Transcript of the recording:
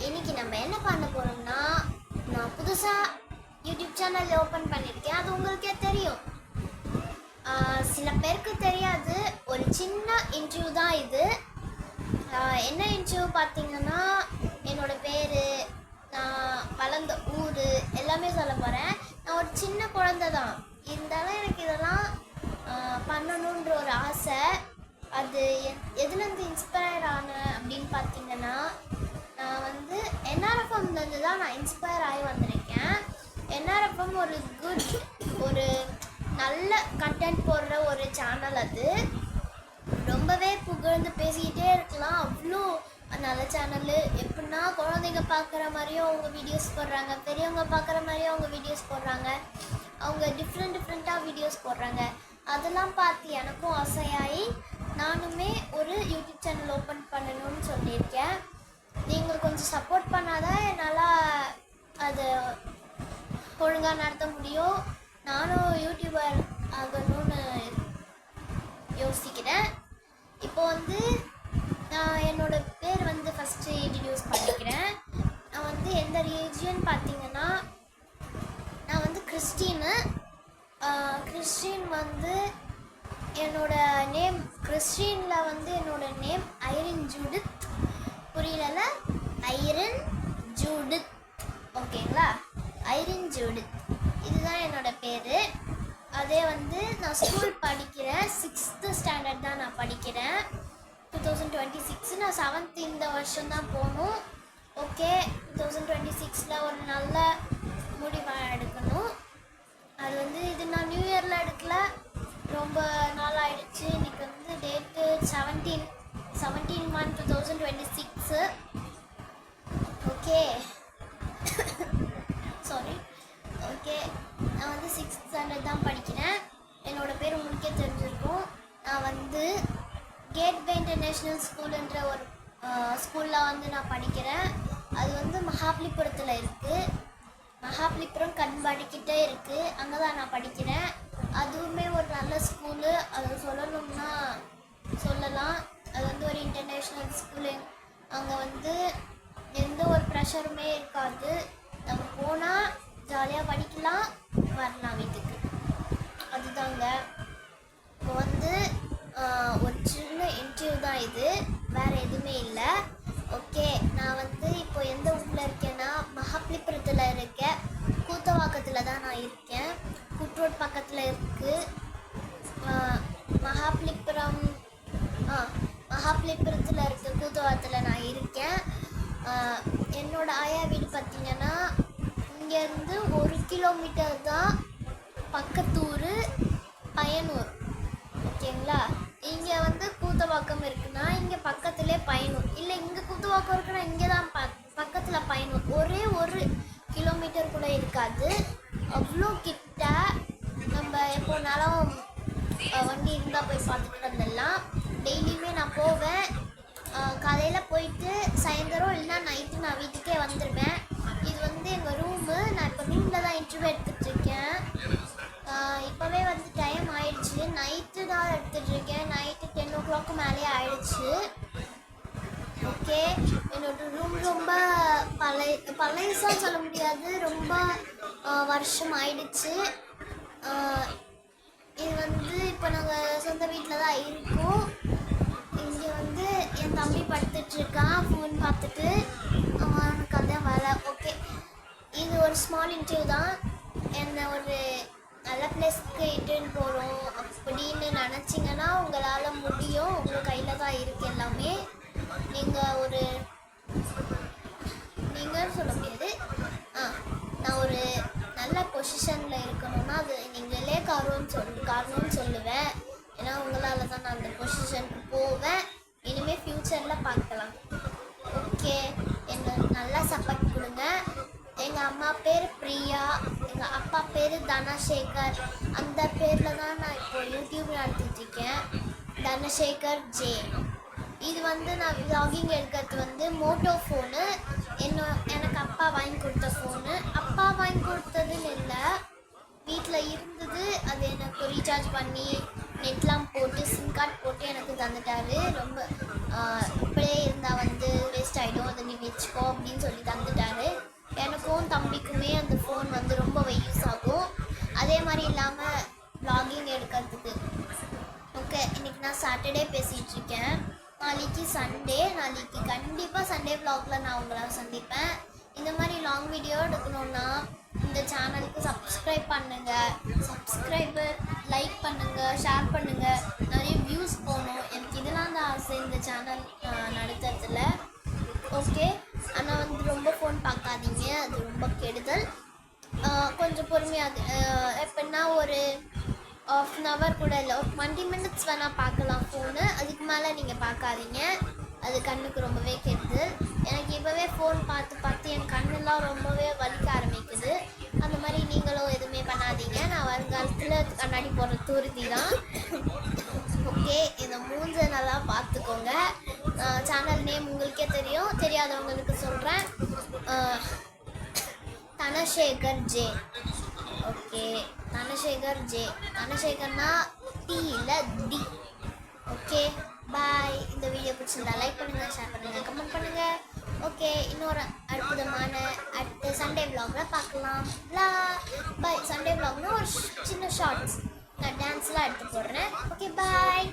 இன்னைக்கு நம்ம என்ன பண்ண போறோம்னா, நான் புதுசா யூடியூப் சேனல் ஓபன் பண்ணியிருக்கேன். அது உங்களுக்கே தெரியும். சில பேருக்கு தெரியாது. ஒரு சின்ன இன்டர்வியூ தான் இது. என்ன இன்டர்வியூ பார்த்தீங்கன்னா, என்னோட பேர், நான் வளர்ந்த ஊர் எல்லாமே சொல்ல போகிறேன். நான் ஒரு சின்ன குழந்தை தான், இருந்தாலும் எனக்கு இதெல்லாம் பண்ணணுன்ற ஒரு ஆசை. அது எதுலேருந்து இன்ஸ்பயர் ஆனேன் அப்படின்னு பார்த்தீங்கன்னா, நான் வந்து என்ஆர்எஃப்எம்லேருந்து தான் நான் இன்ஸ்பயர் ஆகி வந்திருக்கேன். என்ஆர்எஃப்எம் ஒரு நல்ல கண்டென்ட் போடுற ஒரு சேனல். அது ரொம்பவே புகழ்ந்து பேசிக்கிட்டே இருக்கலாம். அவ்வளோ நல்ல சேனல். எப்படின்னா, குழந்தைங்க பார்க்குற மாதிரியும் அவங்க வீடியோஸ் போடுறாங்க, பெரியவங்க பார்க்குற மாதிரியும் அவங்க வீடியோஸ் போடுறாங்க. அவங்க டிஃப்ரெண்ட்டாக வீடியோஸ் போடுறாங்க. அதெல்லாம் பார்த்து எனக்கும் ஆசையாகி நானுமே ஒரு யூடியூப் சேனல் ஓப்பன் பண்ணணும்னு சொல்லியிருக்கேன். நீங்கள் கொஞ்சம் சப்போர்ட் பண்ணாதான் என்னால் அதை ஒழுங்காக நடத்த முடியும். நானும் யூடியூபர் ஆகணும்னு யோசிக்கிறேன். இப்போ வந்து நான் என்னோடய பேர் வந்து ஃபஸ்ட்டு இன்ட்ரடியூஸ் பண்ணிக்கிறேன். நான் வந்து எந்த ரிலீஜியன் பார்த்தீங்கன்னா, நான் வந்து கிறிஸ்டின் வந்து என்னோட நேம் கிறிஸ்டினில் வந்து என்னோடய நேம் ஐரின் ஜூடித். புரியல? Irene Judith. ஓகேங்களா? ஐரின் ஜூடித், இதுதான் என்னோட பேர். அதே வந்து நான் ஸ்கூல் படிக்கிறேன். 6th ஸ்டாண்டர்ட் தான் நான் படிக்கிறேன். 2026. நான் 7th இந்த வருஷம் தான் போகணும். ஓகே, 2026 ஒரு நல்ல முடிவாக எடுக்கணும். அது வந்து இது நான் நியூ இயரில் எடுக்கல, ரொம்ப நாள் ஆயிடுச்சு. இன்றைக்கி வந்து டேட்டு 17/1/2026. Okay, sorry. ஓகே, நான் வந்து 6th ஸ்டாண்டர்ட் தான் படிக்கிறேன். என்னோடய பேர் உங்களுக்கே தெரிஞ்சிருக்கும். நான் வந்து கேட்வே இன்டர்நேஷ்னல் ஸ்கூலுன்ற ஒரு ஸ்கூலில் வந்து நான் படிக்கிறேன். அது வந்து மகாபலிபுரத்தில் இருக்குது. மகாபலிபுரம் கண்பாடிக்கிட்டே இருக்குது. அங்கே தான் நான் படிக்கிறேன். அதுவுமே ஒரு நல்ல ஸ்கூலு. அது சொல்லணும்னா சொல்லலாம். அது வந்து ஒரு இன்டர்நேஷ்னல் ஸ்கூலு. அங்கே வந்து எந்த ஒரு ப்ரெஷருமே இருக்காது. நம்ம போனால் ஜாலியாக படிக்கலாம், வரலாம் வீட்டுக்கு. அதுதாங்க. இப்போ வந்து ஒரு சின்ன இன்டர்வியூ தான் இது, வேறு எதுவுமே இல்லை. ஓகே, நான் வந்து இப்போ எந்த ஊரில் இருக்கேன்னா, மகாபலிபுரத்தில் இருக்கேன். கூத்தவாக்கத்தில் தான் நான் இருக்கேன். குட்ரோட் பக்கத்தில் இருக்குது. மகாபலிபுரத்தில் இருக்க கூத்தவாக்கத்தில் நான் இருக்கேன். என்னோடய ஆயா வீடு பார்த்திங்கன்னா, இங்கேருந்து 1 கிலோமீட்டர் தான் பக்கத்தூர் பயனூர். ஓகேங்களா? இங்கே வந்து கூத்தவாக்கம் இருக்குன்னா இங்கே பக்கத்துலேயே பயனூர், இல்லை இங்கே கூத்தவாக்கம் இருக்குன்னா இங்கே தான் பக்கத்தில் பயனூர். ஒரே 1 கிலோமீட்டர் கூட இருக்காது, அவ்வளோ கிட்ட. நம்ம எப்போனாலும் வண்டி இருந்தால் போய் பார்த்துட்டு வந்துடலாம். டெய்லியுமே நான் போவேன். காலையில் போயிட்டு சாயந்தரம் இல்லைன்னா நைட்டு நான் வீட்டுக்கே வந்துடுவேன். இது வந்து எங்கள் ரூமு. நான் இப்போ ரூமில் தான் இன்டர்வியூ எடுத்துகிட்ருக்கேன். இப்போவே வந்து டைம் ஆயிடுச்சு. நைட்டு தான் எடுத்துகிட்ருக்கேன். நைட்டு 10 o'clock மேலேயே ஆயிடுச்சு. ஓகே, என்னோட ரூம் ரொம்ப பழையசாக சொல்ல முடியாது, ரொம்ப வருஷம் ஆயிடுச்சு. இது வந்து இப்போ நாங்கள் சொந்த வீட்டில் தான் இருக்கோம். இங்கே வந்து என் தம்பி படுத்துட்ருக்கான் ஃபோன் பார்த்துட்டு. அவனுக்கு அதான் வேலை. ஓகே, இது ஒரு ஸ்மால் இன்டர்வியூ தான். என்ன ஒரு நல்ல பிளேஸ்க்கு இட்டுன்னு போகிறோம் அப்படின்னு நினச்சிங்கன்னா உங்களால் முடியும். உங்கள் கையில் தான் இருக்குது எல்லாமே. நீங்கள் சொல்ல முடியாது. நான் ஒரு நல்ல பொசிஷனில் இருக்கணும்னா அது நீங்களே காரணம்னு சொல்லுவேன். ஏன்னா உங்களால் தான் நான் அந்த பொசிஷனுக்கு போவேன். இனிமேல் ஃப்யூச்சரில் பார்க்கலாம். ஓகே, என்ன நல்லா சப்போர்ட் கொடுங்க. எங்கள் அம்மா பேர் பிரியா, எங்கள் அப்பா பேர் தனசேகர். அந்த பேரில் தான் நான் இப்போ யூடியூப் நடத்திட்டுருக்கேன், தனசேகர் ஜே. இது வந்து நான் விலாகிங் எடுக்கிறது வந்து மோட்டோ ஃபோனு. எனக்கு அப்பா வாங்கி கொடுத்த ஃபோனு. அப்பா வாங்கி கொடுத்ததுன்னு இல்லை, வீட்டில் இருந்தது. அது எனக்கு ரீசார்ஜ் பண்ணி நெட்லாம் போட்டு சிம் கார்டு போட்டு எனக்கு தந்துட்டாரு. ரொம்ப இப்படியே இருந்தால் வந்து வேஸ்ட் ஆகிடும், அதை நீ வச்சுக்கோ அப்படின்னு சொல்லி தந்துட்டாரு. எனக்கும் தம்பிக்குமே அந்த ஃபோன் வந்து ரொம்பவே யூஸ் ஆகும். அதே மாதிரி இல்லாமல் vlogging எடுக்கிறதுக்கு. ஓகே, இன்றைக்கி நான் சாட்டர்டே பேசிகிட்ருக்கேன். நாளைக்கு சண்டே. நாளைக்கு கண்டிப்பாக சண்டே vlogல நான் உங்களை சந்திப்பேன். இந்த மாதிரி லாங் வீடியோ எடுக்கணுன்னா இந்த சேனலுக்கு சப்ஸ்கிரைப் பண்ணுங்கள். சப்ஸ்கிரைபர் லைக் பண்ணுங்கள், ஷேர் பண்ணுங்கள். நிறைய வியூஸ் போகணும். எனக்கு இதெல்லாம் தான் ஆசை இந்த சேனல் நடத்துறதுல. ஓகே, ஆனால் வந்து ரொம்ப ஃபோன் பார்க்காதீங்க, அது ரொம்ப கெடுதல். கொஞ்சம் பொறுமையாக எப்படின்னா ஒரு ½ an hour கூட இல்லை, ஒரு 20 minutes வேணால் பார்க்கலாம் ஃபோனு. அதுக்கு மேலே நீங்கள் பார்க்காதீங்க, அது கண்ணுக்கு ரொம்பவே கெடுதல். எனக்கு இப்போவே ஃபோன் பார்த்து பார்த்து என் கண்ணெல்லாம் ரொம்பவே வலிக்க ஆரம்பிக்குது. அந்த மாதிரி நீங்களும் எதுவுமே பண்ணாதீங்க. நான் வருங்காலத்தில் கண்ணாடி போடுற துருதி தான். ஓகே, இந்த மூஞ்சை நல்லா பார்த்துக்கோங்க. சேனல் நேம் உங்களுக்கே தெரியும், தெரியாதவங்களுக்கு சொல்கிறேன். Dhanasekar J. Okay, Dhanasekar J. தனசேகர்னா டி இல்லை டி. Okay, bye. இந்த வீடியோ பிடிச்சிருந்தா லைக் பண்ணுங்கள், ஷேர் பண்ணுங்கள், கமெண்ட் பண்ணுங்கள். ஓகே, இன்னொரு அற்புதமான அடுத்த சண்டே vlogல பார்க்கலாம். பாய். சண்டே vlogனா ஒரு சின்ன ஷார்ட்ஸ் நான் டான்ஸ்லாம் எடுத்து போடுறேன். ஓகே, பாய்.